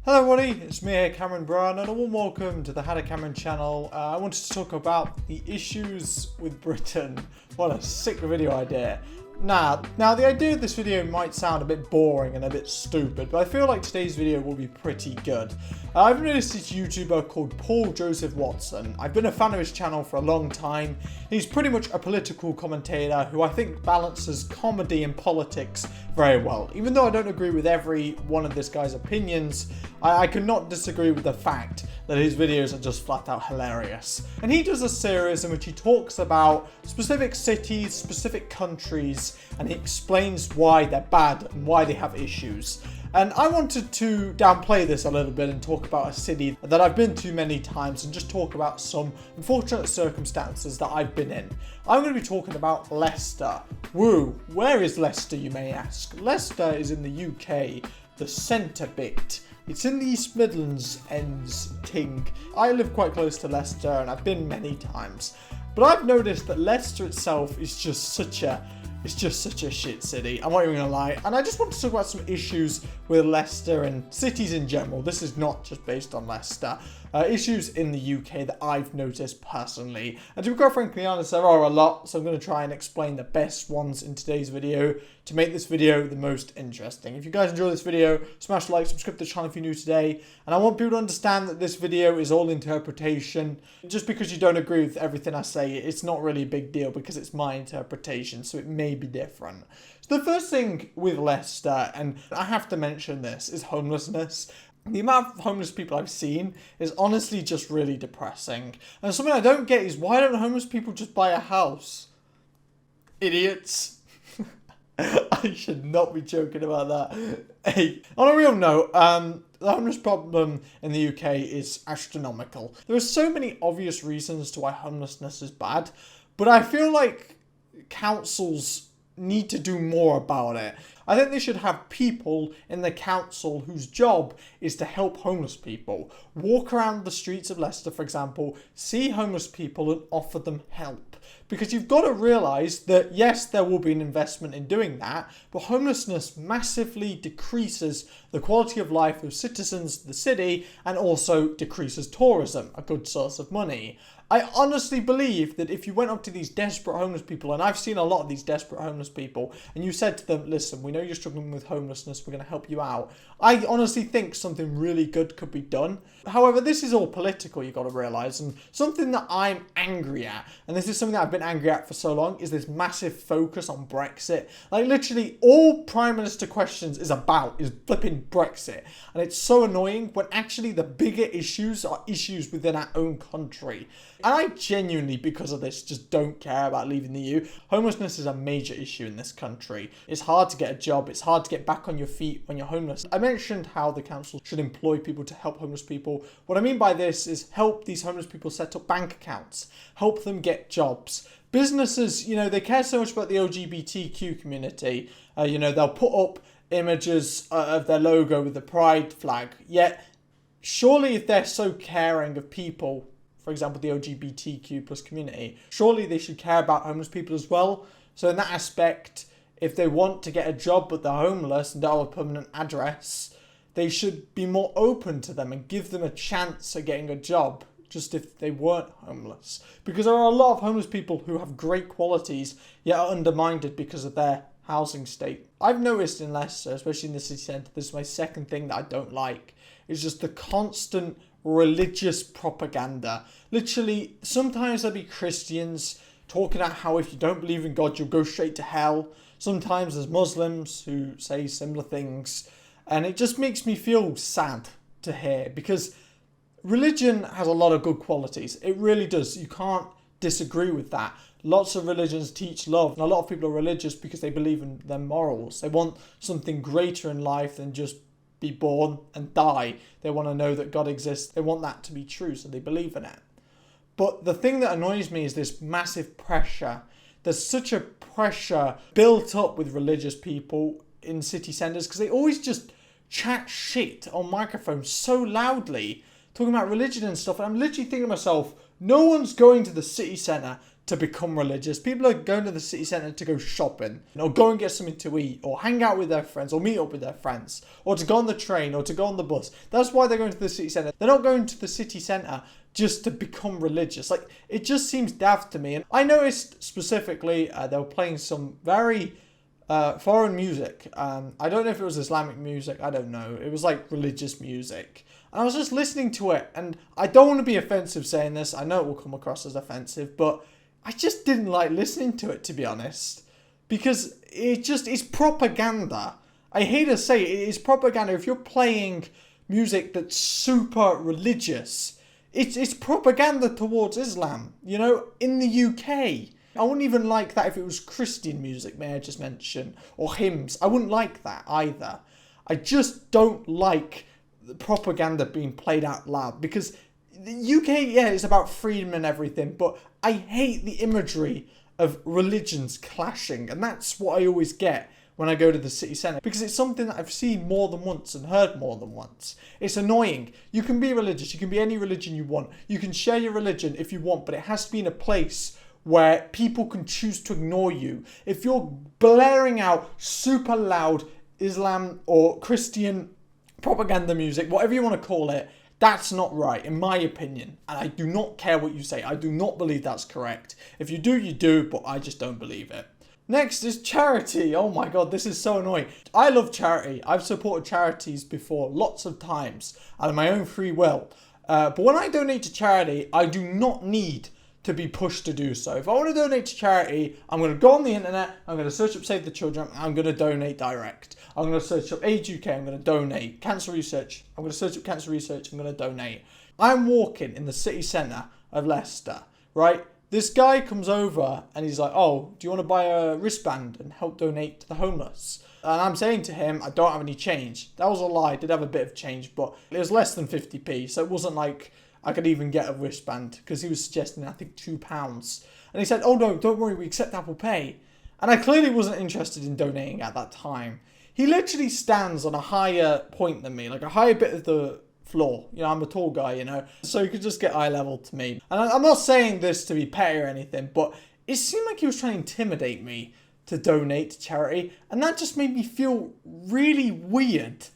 Hello everybody, it's me here, Cameron Brown, and a warm welcome to the HowToCameron channel. I wanted to talk about the issues with Britain. What a sick video idea. Now the idea of this video might sound a bit boring and a bit stupid, but I feel like today's video will be pretty good. I've noticed this YouTuber called Paul Joseph Watson. I've been a fan of his channel for a long time. He's pretty much a political commentator who I think balances comedy and politics very well. Even though I don't agree with every one of this guy's opinions, I cannot disagree with the fact that his videos are just flat out hilarious. And he does a series in which he talks about specific cities, specific countries, and he explains why they're bad and why they have issues. And I wanted to downplay this a little bit and talk about a city that I've been to many times and just talk about some unfortunate circumstances that I've been in. I'm going to be talking about Leicester. Woo! Where is Leicester, you may ask? Leicester is in the UK, the centre bit. It's in the East Midlands ends ting. I live quite close to Leicester and I've been many times. But I've noticed that Leicester itself is just such a shit city. I'm not even gonna lie. And I just want to talk about some issues with Leicester and cities in general. This is not just based on Leicester. Issues in the UK that I've noticed personally. And to be quite frankly honest, there are a lot, so I'm going to try and explain the best ones in today's video to make this video the most interesting. If you guys enjoy this video, smash like, subscribe to the channel if you're new today. And I want people to understand that this video is all interpretation. Just because you don't agree with everything I say, it's not really a big deal because it's my interpretation, so it may be different. So the first thing with Leicester, and I have to mention this, is homelessness. The amount of homeless people I've seen is honestly just really depressing. And something I don't get is, why don't homeless people just buy a house? Idiots. I should not be joking about that. Hey, on a real note, the homeless problem in the UK is astronomical. There are so many obvious reasons to why homelessness is bad, but I feel like councils need to do more about it. I think they should have people in the council whose job is to help homeless people. Walk around the streets of Leicester, for example, see homeless people and offer them help. Because you've got to realise that yes, there will be an investment in doing that, but homelessness massively decreases the quality of life of citizens of the city and also decreases tourism, a good source of money. I honestly believe that if you went up to these desperate homeless people, and I've seen a lot of these desperate homeless people, and you said to them, listen, we know you're struggling with homelessness, we're going to help you out. I honestly think something really good could be done. However, this is all political, you've got to realise, and something that I'm angry at, and this is something that I've been angry at for so long, is this massive focus on Brexit. Like literally all Prime Minister questions is flipping Brexit. And it's so annoying when actually the bigger issues are issues within our own country. And I genuinely, because of this, just don't care about leaving the EU. Homelessness is a major issue in this country. It's hard to get a job. It's hard to get back on your feet when you're homeless. I mentioned how the council should employ people to help homeless people. What I mean by this is help these homeless people set up bank accounts, help them get jobs. Businesses, they care so much about the LGBTQ community. They'll put up images of their logo with the pride flag. Yet, surely if they're so caring of people, for example, the LGBTQ plus community, surely they should care about homeless people as well. So in that aspect, if they want to get a job but they're homeless and don't have a permanent address, they should be more open to them and give them a chance at getting a job, just if they weren't homeless. Because there are a lot of homeless people who have great qualities, yet are undermined because of their housing state. I've noticed in Leicester, especially in the city centre, this is my second thing that I don't like, is just the constant religious propaganda. Literally, sometimes there'll be Christians talking about how if you don't believe in God, you'll go straight to hell. Sometimes there's Muslims who say similar things. And it just makes me feel sad to hear, because religion has a lot of good qualities. It really does. You can't disagree with that. Lots of religions teach love, and a lot of people are religious because they believe in their morals. They want something greater in life than just be born and die. They want to know that God exists. They want that to be true, so they believe in it. But the thing that annoys me is this massive pressure. There's such a pressure built up with religious people in city centres because they always just chat shit on microphones so loudly, talking about religion and stuff. And I'm literally thinking to myself, no one's going to the city centre to become religious. People are going to the city centre to go shopping, or go and get something to eat, or hang out with their friends, or meet up with their friends, or to go on the train, or to go on the bus. That's why they're going to the city centre. They're not going to the city centre just to become religious. Like, it just seems daft to me. And I noticed specifically they were playing some very foreign music. I don't know if it was Islamic music. I don't know. It was like religious music. And I was just listening to it, and I don't want to be offensive saying this. I know it will come across as offensive, but I just didn't like listening to it, to be honest, because it's propaganda. I hate to say it, it is propaganda. If you're playing music that's super religious, it's propaganda towards Islam, you know, in the UK. I wouldn't even like that if it was Christian music, may I just mention, or hymns. I wouldn't like that either. I just don't like the propaganda being played out loud, because the UK, yeah, is about freedom and everything, but I hate the imagery of religions clashing, and that's what I always get when I go to the city centre, because it's something that I've seen more than once and heard more than once. It's annoying. You can be religious, you can be any religion you want, you can share your religion if you want, but it has to be in a place where people can choose to ignore you. If you're blaring out super loud Islam or Christian propaganda music, whatever you want to call it, that's not right, in my opinion. And I do not care what you say. I do not believe that's correct. If you do, you do, but I just don't believe it. Next is charity. Oh my God, this is so annoying. I love charity. I've supported charities before lots of times out of my own free will. But when I donate to charity, I do not need to be pushed to do so. If I want to donate to charity, I'm going to go on the internet, I'm going to search up Save the Children, I'm going to donate direct. I'm going to search up AIDS UK, I'm going to donate. Cancer research, I'm going to search up cancer research, I'm going to donate. I'm walking in the city centre of Leicester, right? This guy comes over and he's like, oh, do you want to buy a wristband and help donate to the homeless? And I'm saying to him, I don't have any change. That was a lie, I did have a bit of change, but it was less than 50p, so it wasn't like I could even get a wristband, because he was suggesting, I think, £2. And he said, oh no, don't worry, we accept Apple Pay. And I clearly wasn't interested in donating at that time. He literally stands on a higher point than me, like a higher bit of the floor. You know, I'm a tall guy, you know, so he could just get eye level to me. And I'm not saying this to be petty or anything, but it seemed like he was trying to intimidate me to donate to charity. And that just made me feel really weird.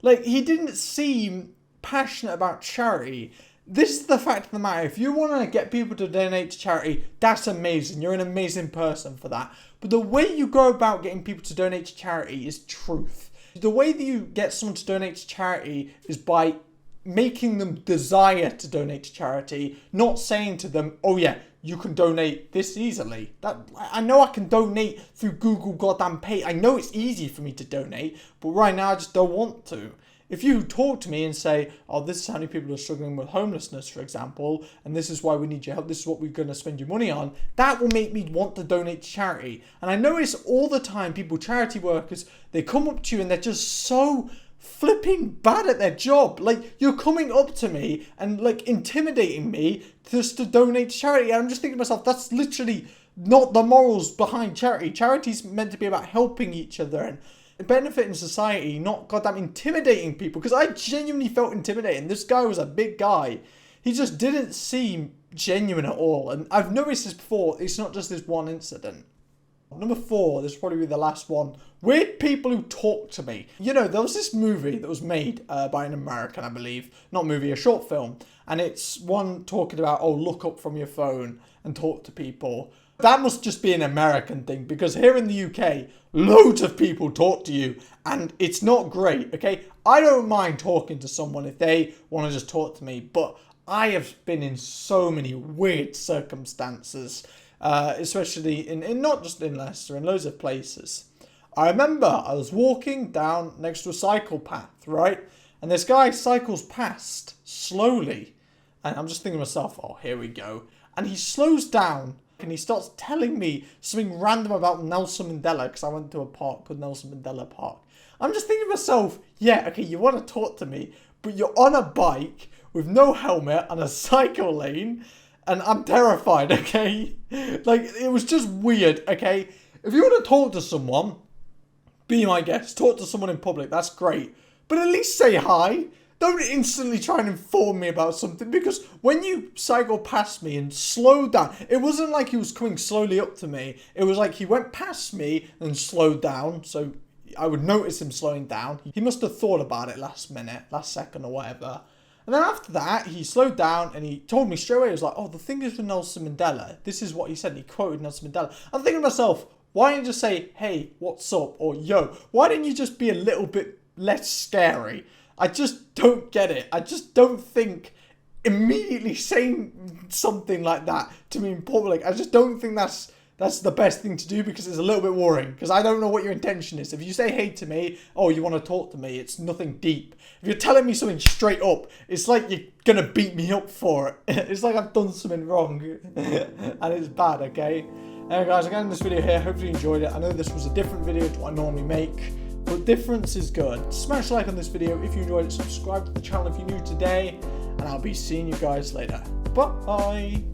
Like, he didn't seem passionate about charity. This is the fact of the matter. If you want to get people to donate to charity, that's amazing. You're an amazing person for that. But the way you go about getting people to donate to charity is truth. The way that you get someone to donate to charity is by making them desire to donate to charity, not saying to them, oh yeah, you can donate this easily. I know I can donate through Google Goddamn Pay. I know it's easy for me to donate, but right now I just don't want to. If you talk to me and say, oh, this is how many people are struggling with homelessness, for example, and this is why we need your help, this is what we're going to spend your money on, that will make me want to donate to charity. And I notice all the time, charity workers, they come up to you and they're just so flipping bad at their job. Like, you're coming up to me and like intimidating me just to donate to charity. And I'm just thinking to myself, that's literally not the morals behind charity. Charity's meant to be about helping each other and benefiting society, not goddamn intimidating people, because I genuinely felt intimidating. This guy was a big guy. He just didn't seem genuine at all. And I've noticed this before. It's not just this one incident. Number 4, this will probably be the last one. Weird people who talk to me. You know, there was this movie that was made by an American, I believe. Not movie, a short film. And it's one talking about, oh, look up from your phone and talk to people. That must just be an American thing, because here in the UK, loads of people talk to you and it's not great, okay? I don't mind talking to someone if they want to just talk to me, but I have been in so many weird circumstances, especially in not just in Leicester, in loads of places. I remember I was walking down next to a cycle path, right? And this guy cycles past slowly. And I'm just thinking to myself, oh, here we go. And he slows down and he starts telling me something random about Nelson Mandela, because I went to a park called Nelson Mandela Park. I'm just thinking to myself, yeah, okay, you want to talk to me, but you're on a bike with no helmet on a cycle lane, and I'm terrified, okay? Like, it was just weird, okay? If you want to talk to someone, be my guest, talk to someone in public, that's great. But at least say hi. don't instantly try and inform me about something, because when you cycled past me and slowed down, it wasn't like he was coming slowly up to me. It was like he went past me and slowed down, so I would notice him slowing down. He must have thought about it last second or whatever. And then after that, he slowed down and he told me straight away, he was like, oh, the thing is with Nelson Mandela. This is what he said. He quoted Nelson Mandela. I'm thinking to myself, why didn't you just say, hey, what's up? Or yo, why didn't you just be a little bit less scary? I just don't get it. I just don't think immediately saying something like that to me in public, I just don't think that's the best thing to do, because it's a little bit worrying, because I don't know what your intention is. If you say hey to me, oh, you want to talk to me, it's nothing deep. If you're telling me something straight up, it's like you're going to beat me up for it. It's like I've done something wrong and it's bad, okay? Anyway guys, I'm ending this video here. Hopefully you enjoyed it. I know this was a different video to what I normally make, but difference is good. Smash a like on this video if you enjoyed it. Subscribe to the channel if you're new today, and I'll be seeing you guys later. Bye!